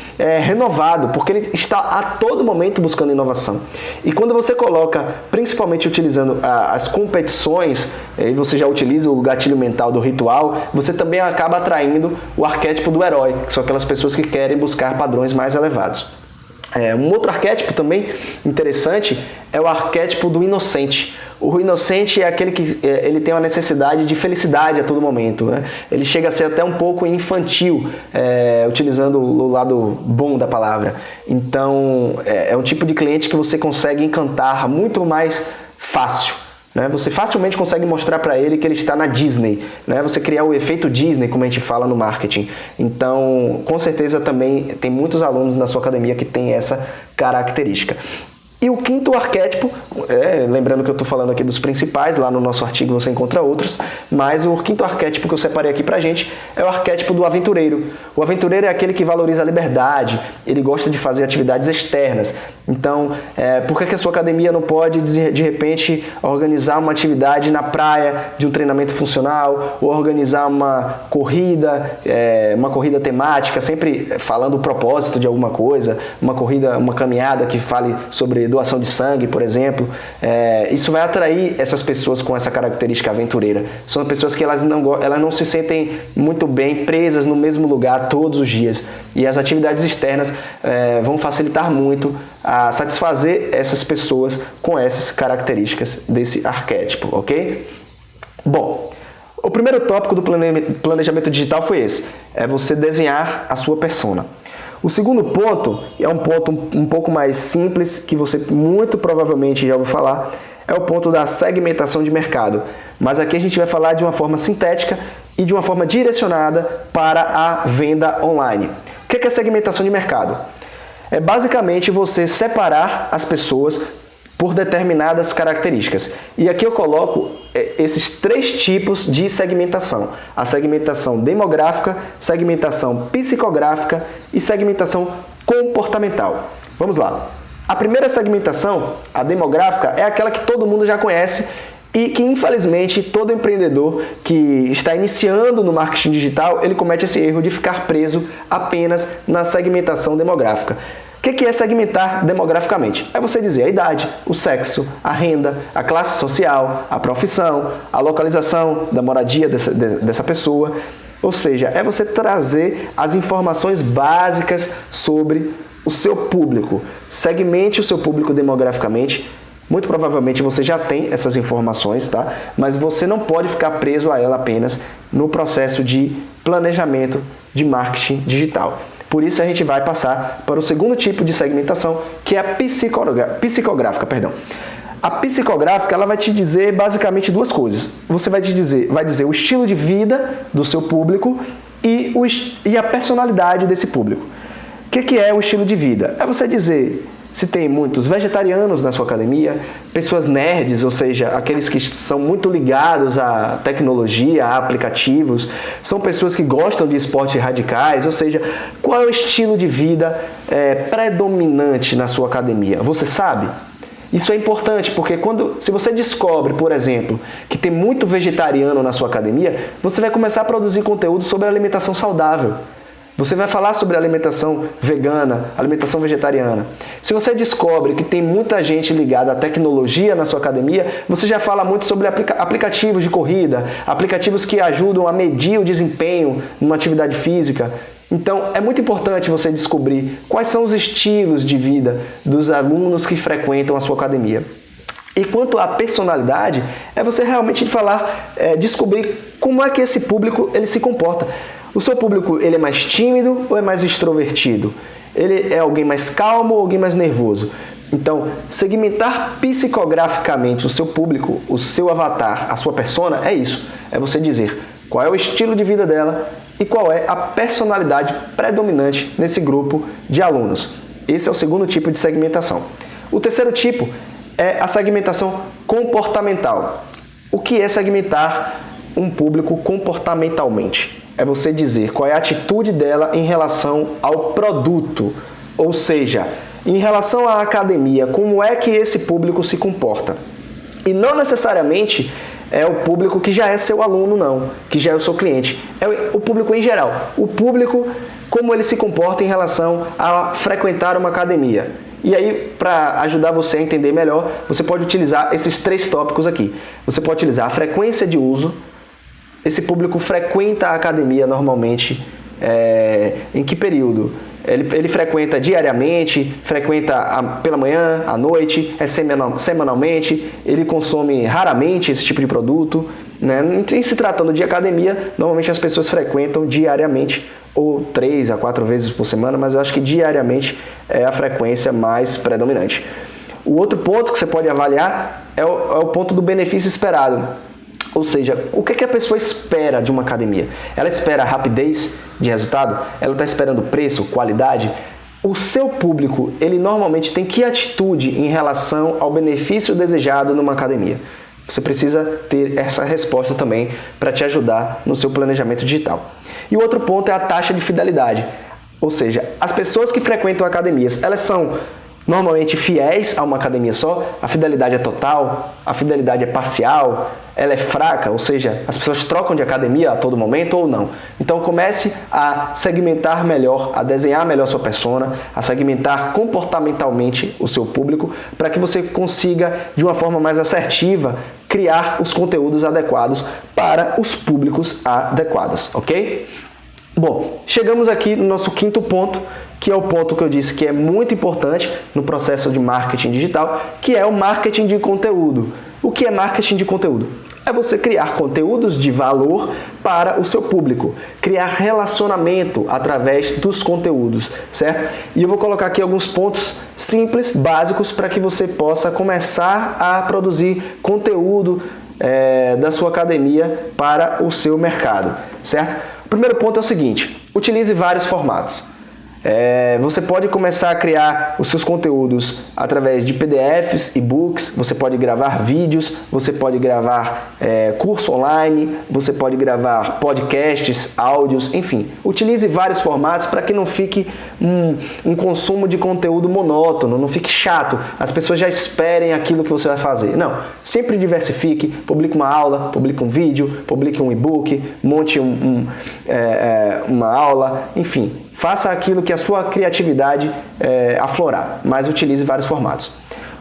renovado, porque ele está a todo momento buscando inovação. E quando você coloca, principalmente utilizando as competições, e você já utiliza o gatilho mental do ritual, você também acaba atraindo o arquétipo do herói, que são aquelas pessoas que querem buscar padrões mais elevados. Um outro arquétipo também interessante é o arquétipo do inocente. O inocente é aquele que ele tem uma necessidade de felicidade a todo momento, né? Ele chega a ser até um pouco infantil, utilizando o lado bom da palavra. Então, é um tipo de cliente que você consegue encantar muito mais fácil. Você facilmente consegue mostrar para ele que ele está na Disney, você criar o efeito Disney, como a gente fala no marketing. Então, com certeza também tem muitos alunos na sua academia que têm essa característica. E o quinto arquétipo, lembrando que eu estou falando aqui dos principais, lá no nosso artigo você encontra outros, mas o quinto arquétipo que eu separei aqui pra gente é o arquétipo do aventureiro. O aventureiro é aquele que valoriza a liberdade, ele gosta de fazer atividades externas. Então, por que a sua academia não pode, de repente, organizar uma atividade na praia de um treinamento funcional, ou organizar uma corrida temática, sempre falando o propósito de alguma coisa, uma caminhada que fale sobre doação de sangue, por exemplo. Isso vai atrair essas pessoas com essa característica aventureira. São pessoas que elas não se sentem muito bem presas no mesmo lugar todos os dias. E as atividades externas vão facilitar muito a satisfazer essas pessoas com essas características desse arquétipo, ok? Bom, o primeiro tópico do planejamento digital foi esse, é você desenhar a sua persona. O segundo ponto, é um ponto um pouco mais simples, que você muito provavelmente já ouviu falar, é o ponto da segmentação de mercado. Mas aqui a gente vai falar de uma forma sintética e de uma forma direcionada para a venda online. O que é segmentação de mercado? É basicamente você separar as pessoas por determinadas características. E aqui eu coloco esses 3 tipos de segmentação. A segmentação demográfica, segmentação psicográfica e segmentação comportamental. Vamos lá. A primeira segmentação, a demográfica, é aquela que todo mundo já conhece e que, infelizmente, todo empreendedor que está iniciando no marketing digital, ele comete esse erro de ficar preso apenas na segmentação demográfica. O que é segmentar demograficamente? É você dizer a idade, o sexo, a renda, a classe social, a profissão, a localização da moradia dessa pessoa. Ou seja, é você trazer as informações básicas sobre o seu público. Segmente o seu público demograficamente. Muito provavelmente você já tem essas informações, tá? Mas você não pode ficar preso a ela apenas no processo de planejamento de marketing digital. Por isso a gente vai passar para o segundo tipo de segmentação, que é a psicográfica. A psicográfica, ela vai te dizer basicamente 2 coisas. Você vai dizer o estilo de vida do seu público e a personalidade desse público. O que é o estilo de vida? É você dizer se tem muitos vegetarianos na sua academia, pessoas nerds, ou seja, aqueles que são muito ligados à tecnologia, a aplicativos, são pessoas que gostam de esportes radicais, ou seja, qual é o estilo de vida predominante na sua academia? Você sabe? Isso é importante porque se você descobre, por exemplo, que tem muito vegetariano na sua academia, você vai começar a produzir conteúdo sobre alimentação saudável. Você vai falar sobre alimentação vegana, alimentação vegetariana. Se você descobre que tem muita gente ligada à tecnologia na sua academia, você já fala muito sobre aplicativos de corrida, aplicativos que ajudam a medir o desempenho numa atividade física. Então, é muito importante você descobrir quais são os estilos de vida dos alunos que frequentam a sua academia. E quanto à personalidade, é você realmente descobrir como é que esse público ele se comporta. O seu público ele é mais tímido ou é mais extrovertido? Ele é alguém mais calmo ou alguém mais nervoso? Então, segmentar psicograficamente o seu público, o seu avatar, a sua persona, é isso. É você dizer qual é o estilo de vida dela e qual é a personalidade predominante nesse grupo de alunos. Esse é o segundo tipo de segmentação. O terceiro tipo é a segmentação comportamental. O que é segmentar um público comportamentalmente? É você dizer qual é a atitude dela em relação ao produto. Ou seja, em relação à academia, como é que esse público se comporta. E não necessariamente é o público que já é seu aluno, não, que já é o seu cliente. É o público em geral. O público, como ele se comporta em relação a frequentar uma academia. E aí, para ajudar você a entender melhor, você pode utilizar esses 3 tópicos aqui. Você pode utilizar a frequência de uso. Esse público frequenta a academia normalmente em que período? Ele frequenta diariamente, frequenta pela manhã, à noite, semanalmente, ele consome raramente esse tipo de produto, né? Em se tratando de academia, normalmente as pessoas frequentam diariamente ou 3 a 4 vezes por semana, mas eu acho que diariamente é a frequência mais predominante. O outro ponto que você pode avaliar é o ponto do benefício esperado. Ou seja, o que a pessoa espera de uma academia? Ela espera rapidez de resultado? Ela está esperando preço, qualidade? O seu público, ele normalmente tem que atitude em relação ao benefício desejado numa academia? Você precisa ter essa resposta também para te ajudar no seu planejamento digital. E o outro ponto é a taxa de fidelidade. Ou seja, as pessoas que frequentam academias, elas são normalmente fiéis a uma academia só? A fidelidade é total? A fidelidade é parcial? Ela é fraca? Ou seja, as pessoas trocam de academia a todo momento ou não? Então comece a segmentar melhor, a desenhar melhor sua persona, a segmentar comportamentalmente o seu público para que você consiga, de uma forma mais assertiva, criar os conteúdos adequados para os públicos adequados, ok? Bom, chegamos aqui no nosso 5º ponto, que é o ponto que eu disse que é muito importante no processo de marketing digital, que é o marketing de conteúdo. O que é marketing de conteúdo? É você criar conteúdos de valor para o seu público, criar relacionamento através dos conteúdos, certo? E eu vou colocar aqui alguns pontos simples, básicos, para que você possa começar a produzir conteúdo da sua academia para o seu mercado, certo? O primeiro ponto é o seguinte: utilize vários formatos. Você pode começar a criar os seus conteúdos através de PDFs, e-books, você pode gravar vídeos, você pode gravar curso online, você pode gravar podcasts, áudios, enfim. Utilize vários formatos para que não fique um consumo de conteúdo monótono, não fique chato, as pessoas já esperem aquilo que você vai fazer. Não, sempre diversifique, publique uma aula, publique um vídeo, publique um e-book, monte uma aula, enfim. Faça aquilo que a sua criatividade aflorar, mas utilize vários formatos.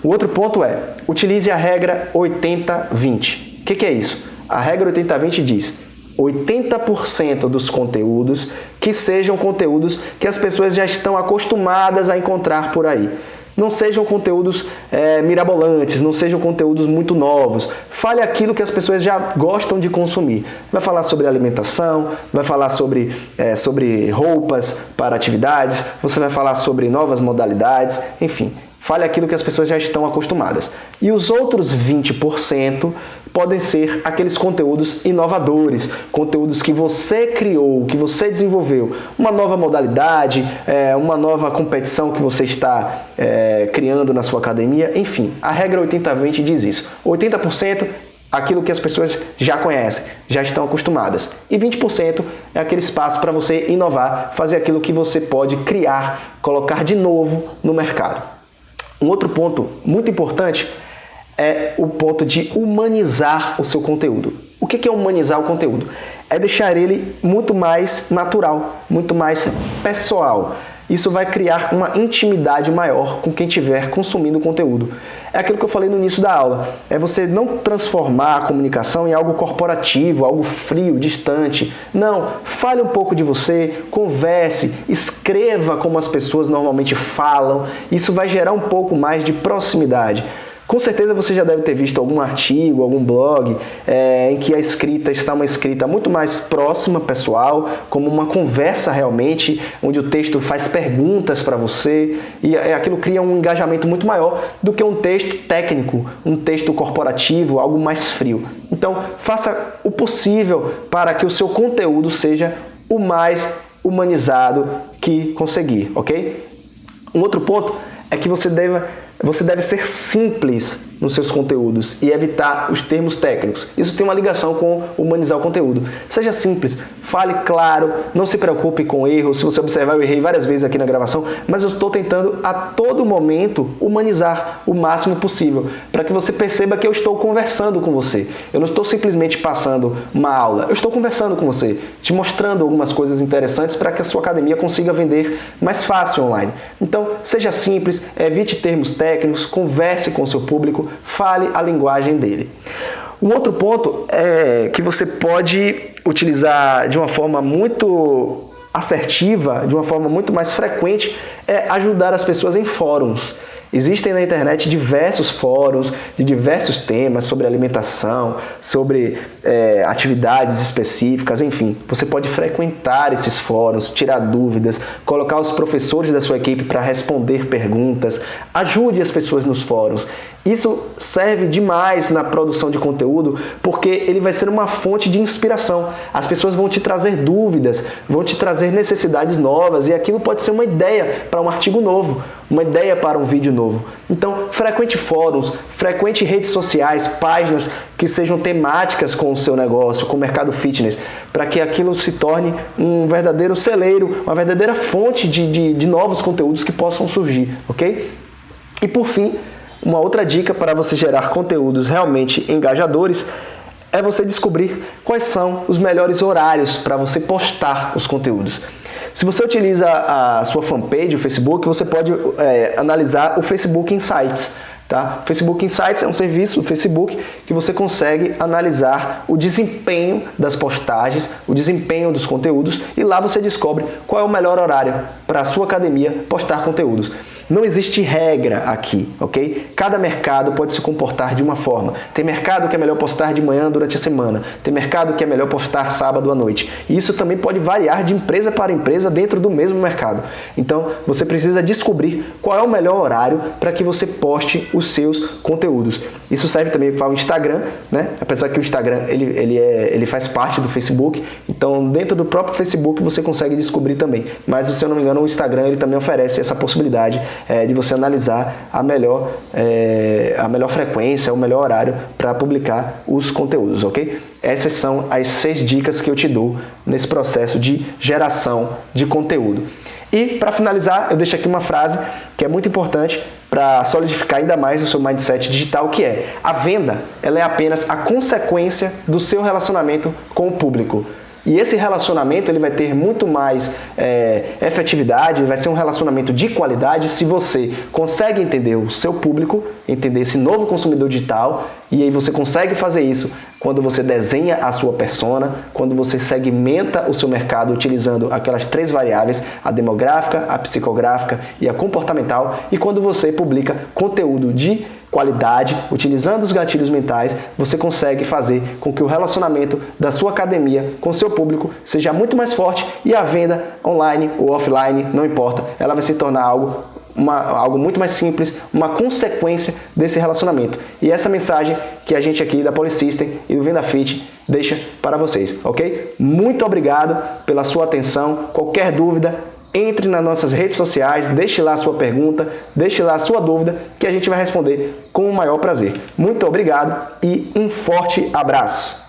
O outro ponto é, utilize a regra 80-20. O que é isso? A regra 80-20 diz 80% dos conteúdos que sejam conteúdos que as pessoas já estão acostumadas a encontrar por aí. Não sejam conteúdos mirabolantes, não sejam conteúdos muito novos. Fale aquilo que as pessoas já gostam de consumir. Vai falar sobre alimentação, vai falar sobre roupas para atividades, você vai falar sobre novas modalidades, enfim. Fale aquilo que as pessoas já estão acostumadas. E os outros 20% podem ser aqueles conteúdos inovadores, conteúdos que você criou, que você desenvolveu, uma nova modalidade, uma nova competição que você está criando na sua academia, enfim. A regra 80-20 diz isso. 80% aquilo que as pessoas já conhecem, já estão acostumadas. E 20% é aquele espaço para você inovar, fazer aquilo que você pode criar, colocar de novo no mercado. Um outro ponto muito importante é o ponto de humanizar o seu conteúdo. O que é humanizar o conteúdo? É deixar ele muito mais natural, muito mais pessoal. Isso vai criar uma intimidade maior com quem estiver consumindo o conteúdo. É aquilo que eu falei no início da aula. É você não transformar a comunicação em algo corporativo, algo frio, distante. Não, fale um pouco de você, converse, escreva como as pessoas normalmente falam. Isso vai gerar um pouco mais de proximidade. Com certeza você já deve ter visto algum artigo, algum blog em que a escrita está uma escrita muito mais próxima, pessoal, como uma conversa realmente, onde o texto faz perguntas para você e aquilo cria um engajamento muito maior do que um texto técnico, um texto corporativo, algo mais frio. Então, faça o possível para que o seu conteúdo seja o mais humanizado que conseguir, ok? Um outro ponto é que você deve ser simples nos seus conteúdos e evitar os termos técnicos. Isso tem uma ligação com humanizar o conteúdo. Seja simples, fale claro, não se preocupe com erros. Se você observar, eu errei várias vezes aqui na gravação, mas eu estou tentando a todo momento humanizar o máximo possível, para que você perceba que eu estou conversando com você. Eu não estou simplesmente passando uma aula, eu estou conversando com você, te mostrando algumas coisas interessantes para que a sua academia consiga vender mais fácil online. Então, seja simples, evite termos técnicos, converse com o seu público, fale a linguagem dele. Um outro ponto é que você pode utilizar de uma forma muito assertiva, de uma forma muito mais frequente, é ajudar as pessoas em fóruns. Existem na internet diversos fóruns de diversos temas sobre alimentação, sobre atividades específicas, enfim. Você pode frequentar esses fóruns, tirar dúvidas, colocar os professores da sua equipe para responder perguntas. Ajude as pessoas nos fóruns. Isso serve demais na produção de conteúdo porque ele vai ser uma fonte de inspiração. As pessoas vão te trazer dúvidas, vão te trazer necessidades novas e aquilo pode ser uma ideia para um artigo novo, uma ideia para um vídeo novo. Então, frequente fóruns, frequente redes sociais, páginas que sejam temáticas com o seu negócio, com o mercado fitness, para que aquilo se torne um verdadeiro celeiro, uma verdadeira fonte de novos conteúdos que possam surgir, ok? E por fim, uma outra dica para você gerar conteúdos realmente engajadores é você descobrir quais são os melhores horários para você postar os conteúdos. Se você utiliza a sua fanpage, o Facebook, você pode analisar o Facebook Insights. Tá? O Facebook Insights é um serviço do Facebook que você consegue analisar o desempenho das postagens, o desempenho dos conteúdos e lá você descobre qual é o melhor horário para a sua academia postar conteúdos. Não existe regra aqui, ok? Cada mercado pode se comportar de uma forma. Tem mercado que é melhor postar de manhã durante a semana. Tem mercado que é melhor postar sábado à noite. E isso também pode variar de empresa para empresa dentro do mesmo mercado. Então, você precisa descobrir qual é o melhor horário para que você poste os seus conteúdos. Isso serve também para o Instagram, né? Apesar que o Instagram ele faz parte do Facebook. Então, dentro do próprio Facebook você consegue descobrir também. Mas, se eu não me engano, o Instagram ele também oferece essa possibilidade de você analisar a melhor frequência, o melhor horário para publicar os conteúdos, ok? Essas são as 6 dicas que eu te dou nesse processo de geração de conteúdo. E para finalizar, eu deixo aqui uma frase que é muito importante para solidificar ainda mais o seu mindset digital, que é: a venda ela é apenas a consequência do seu relacionamento com o público. E esse relacionamento ele vai ter muito mais efetividade, vai ser um relacionamento de qualidade se você consegue entender o seu público, entender esse novo consumidor digital, e aí você consegue fazer isso quando você desenha a sua persona, quando você segmenta o seu mercado utilizando aquelas 3 variáveis, a demográfica, a psicográfica e a comportamental, e quando você publica conteúdo de qualidade, utilizando os gatilhos mentais, você consegue fazer com que o relacionamento da sua academia com seu público seja muito mais forte e a venda online ou offline, não importa, ela vai se tornar algo muito mais simples, uma consequência desse relacionamento. E essa mensagem que a gente aqui da Polysystem e do Venda Fit deixa para vocês, ok? Muito obrigado pela sua atenção. Qualquer dúvida, entre nas nossas redes sociais, deixe lá a sua pergunta, deixe lá a sua dúvida, que a gente vai responder com o maior prazer. Muito obrigado e um forte abraço!